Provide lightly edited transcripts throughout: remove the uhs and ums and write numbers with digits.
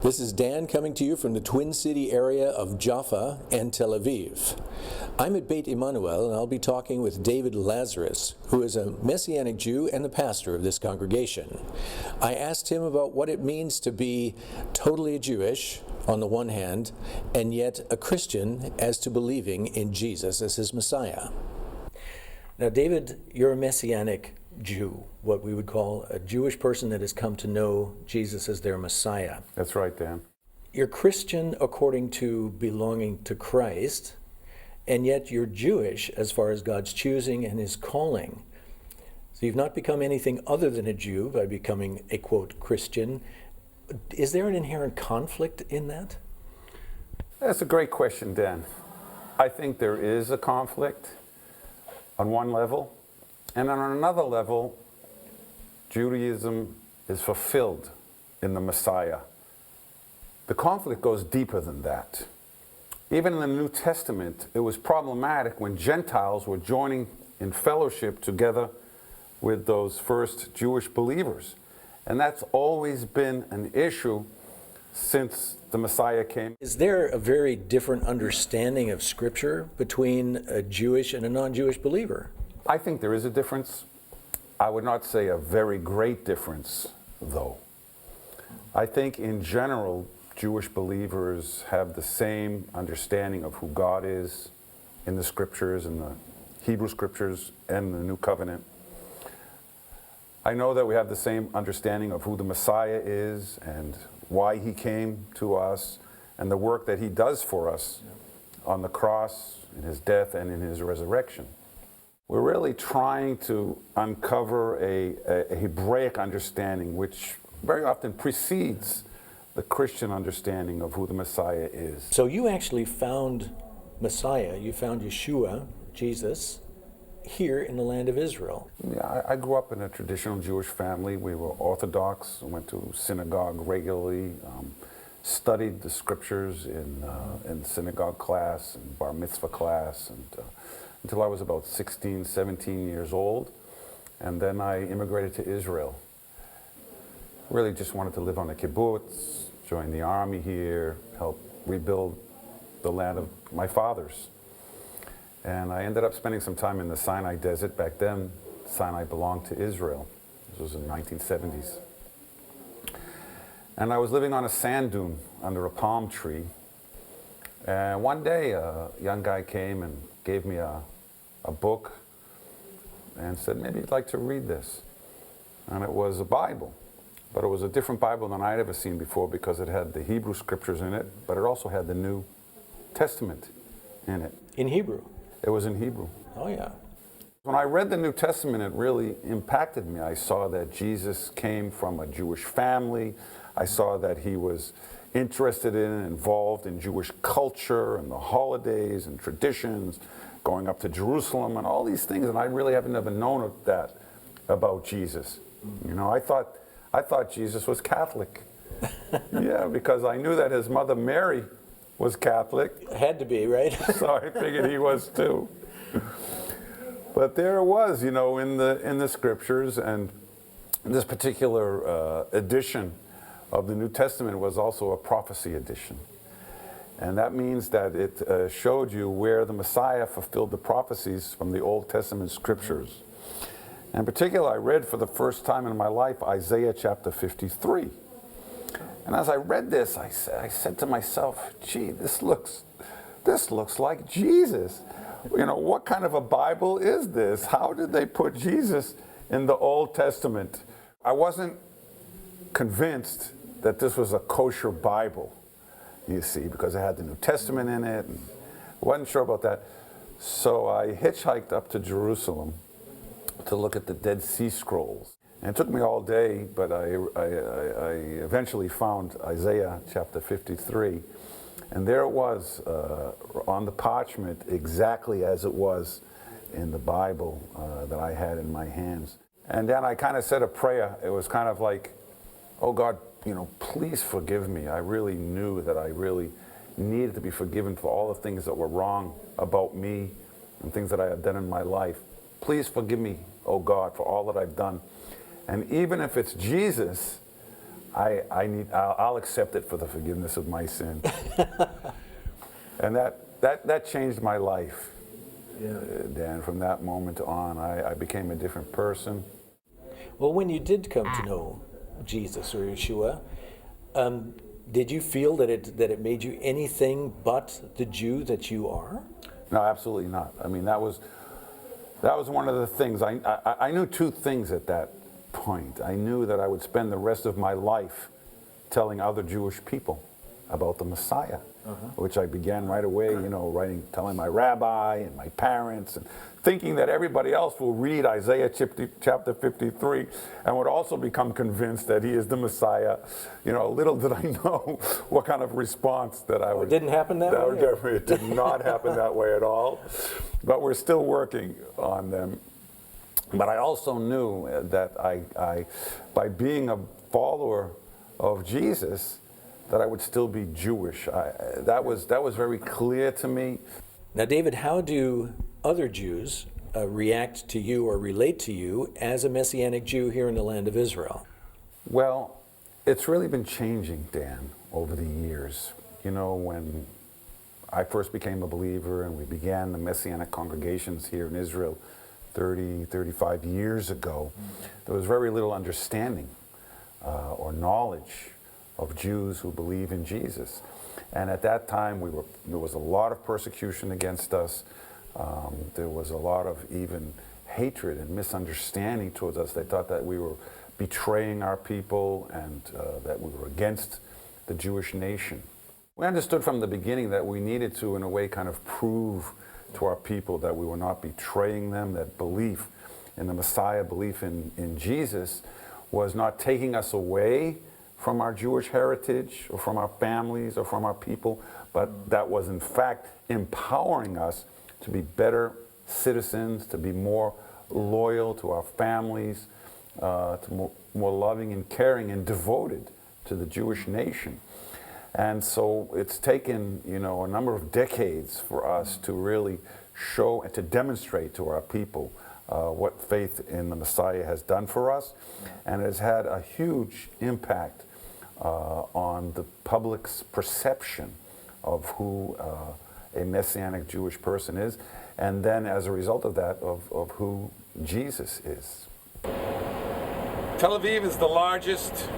This is Dan coming to you from the Twin City area of Jaffa and Tel Aviv. I'm at Beith Immanuel, and I'll be talking with David Lazarus, who is a Messianic Jew and the pastor of this congregation. I asked him about what it means to be totally Jewish on the one hand, and yet a Christian as to believing in Jesus as his Messiah. Now, David, you're a Messianic Jew, what we would call a Jewish person that has come to know Jesus as their Messiah. That's right, Dan. You're Christian according to belonging to Christ, and yet you're Jewish as far as God's choosing and his calling. So you've not become anything other than a Jew by becoming a, quote, Christian. Is there an inherent conflict in that? That's a great question, Dan. I think there is a conflict on one level. And on another level, Judaism is fulfilled in the Messiah. The conflict goes deeper than that. Even in the New Testament, it was problematic when Gentiles were joining in fellowship together with those first Jewish believers. And that's always been an issue since the Messiah came. Is there a very different understanding of Scripture between a Jewish and a non-Jewish believer? I think there is a difference. I would not say a very great difference, though. I think in general, Jewish believers have the same understanding of who God is in the Scriptures, in the Hebrew Scriptures and the New Covenant. I know that we have the same understanding of who the Messiah is and why he came to us and the work that he does for us on the cross, in his death and in his resurrection. We're really trying to uncover a Hebraic understanding which very often precedes the Christian understanding of who the Messiah is. So you actually found Messiah, you found Yeshua, Jesus, here in the land of Israel. Yeah, I grew up in a traditional Jewish family. We were Orthodox, went to synagogue regularly, studied the scriptures in synagogue class and bar mitzvah class, and until I was about 16, 17 years old. And then I immigrated to Israel. Really just wanted to live on a kibbutz, join the army here, help rebuild the land of my fathers. And I ended up spending some time in the Sinai desert. Back then, Sinai belonged to Israel. This was in the 1970s. And I was living on a sand dune under a palm tree. And one day, a young guy came and gave me a book and said, maybe you'd like to read this. And it was a Bible, but it was a different Bible than I'd ever seen before because it had the Hebrew scriptures in it, but it also had the New Testament in it. In Hebrew? It was in Hebrew. Oh, yeah. When I read the New Testament, it really impacted me. I saw that Jesus came from a Jewish family. I saw that he was interested in and involved in Jewish culture and the holidays and traditions, going up to Jerusalem and all these things, and I really have never known that about Jesus. You know, I thought Jesus was Catholic. Yeah, because I knew that his mother Mary was Catholic. Had to be, right? So I figured he was too. But there it was, you know, in the scriptures, and this particular edition of the New Testament was also a prophecy edition. And that means that it showed you where the Messiah fulfilled the prophecies from the Old Testament scriptures. And in particular, I read for the first time in my life Isaiah chapter 53. And as I read this, I said to myself, gee, this looks like Jesus. You know, what kind of a Bible is this? How did they put Jesus in the Old Testament? I wasn't convinced that this was a kosher Bible, you see, because it had the New Testament in it, and I wasn't sure about that. So I hitchhiked up to Jerusalem to look at the Dead Sea Scrolls. And it took me all day, but I eventually found Isaiah chapter 53. And there it was on the parchment, exactly as it was in the Bible that I had in my hands. And then I kind of said a prayer. It was kind of like, oh God, you know, please forgive me. I really knew that I really needed to be forgiven for all the things that were wrong about me and things that I had done in my life. Please forgive me, oh God, for all that I've done. And even if it's Jesus, I'll accept it for the forgiveness of my sin. And that changed my life. Yeah. Dan, from that moment on, I became a different person. Well, when you did come to know Jesus or Yeshua, did you feel that it made you anything but the Jew that you are? No, absolutely not. I mean, that was one of the things. I knew two things at that point. I knew that I would spend the rest of my life telling other Jewish people about the Messiah, which I began right away, telling my rabbi and my parents, and thinking that everybody else will read Isaiah chapter 53 and would also become convinced that he is the Messiah. Little did I know what kind of response that I would. It didn't happen that way? It did not happen that way at all. But we're still working on them. But I also knew that I by being a follower of Jesus, that I would still be Jewish. That was very clear to me. Now, David, how do other Jews react to you or relate to you as a Messianic Jew here in the land of Israel? Well, it's really been changing, Dan, over the years. When I first became a believer and we began the Messianic congregations here in Israel 35 years ago, there was very little understanding or knowledge of Jews who believe in Jesus. And at that time, there was a lot of persecution against us. There was a lot of even hatred and misunderstanding towards us. They thought that we were betraying our people and that we were against the Jewish nation. We understood from the beginning that we needed to, in a way, kind of prove to our people that we were not betraying them, that belief in the Messiah, belief in Jesus, was not taking us away from our Jewish heritage or from our families or from our people, but that was in fact empowering us to be better citizens, to be more loyal to our families, to more loving and caring and devoted to the Jewish nation. And so it's taken, a number of decades for us to really show and to demonstrate to our people what faith in the Messiah has done for us, and it has had a huge impact on the public's perception of who a Messianic Jewish person is, and then as a result of that, of who Jesus is. Tel Aviv is the largest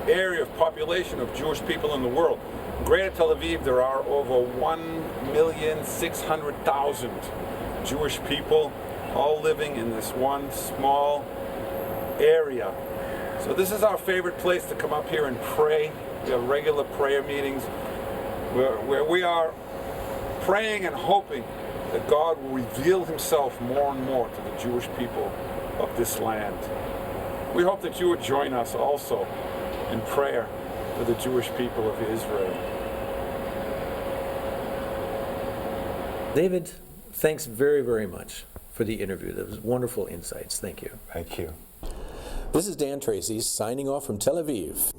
area of population of Jewish people in the world. In Greater Tel Aviv, there are over 1,600,000 Jewish people, all living in this one small area. So this is our favorite place to come up here and pray. We have regular prayer meetings where we are praying and hoping that God will reveal himself more and more to the Jewish people of this land. We hope that you would join us also in prayer for the Jewish people of Israel. David, thanks very, very much for the interview. That was wonderful insights. Thank you. Thank you. This is Dan Tracy signing off from Tel Aviv.